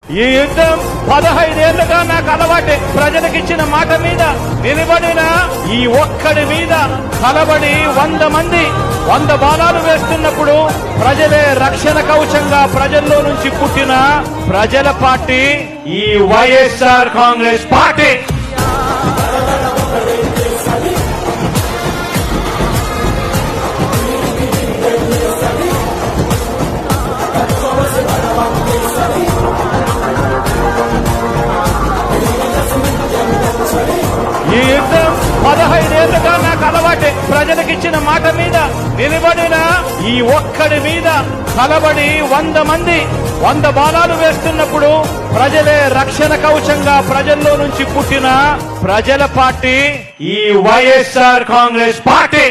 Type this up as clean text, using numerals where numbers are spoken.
ఈ యుద్ధం 15 ఏళ్లుగా నాకు అలవాటే. ప్రజలకిచ్చిన మాట మీద నిలబడిన ఈ ఒక్కడి మీద కలబడి 100 మంది 100 బాణాలు వేస్తున్నప్పుడు ప్రజలే రక్షణ కవచంగా ప్రజల్లో నుంచి పుట్టిన ప్రజల పార్టీ ఈ వైఎస్ఆర్ కాంగ్రెస్ పార్టీ. ఈ యుద్ధం 15 ఏళ్లుగా నాకు అలవాటే. ప్రజలకిచ్చిన మాట మీద నిలబడిన ఈ ఒక్కడి మీద కలబడి 100 మంది 100 బాణాలు వేస్తున్నప్పుడు ప్రజలే రక్షణ కవచంగా ప్రజల్లో నుంచి పుట్టిన ప్రజల పార్టీ ఈ వైఎస్ఆర్ కాంగ్రెస్ పార్టీ.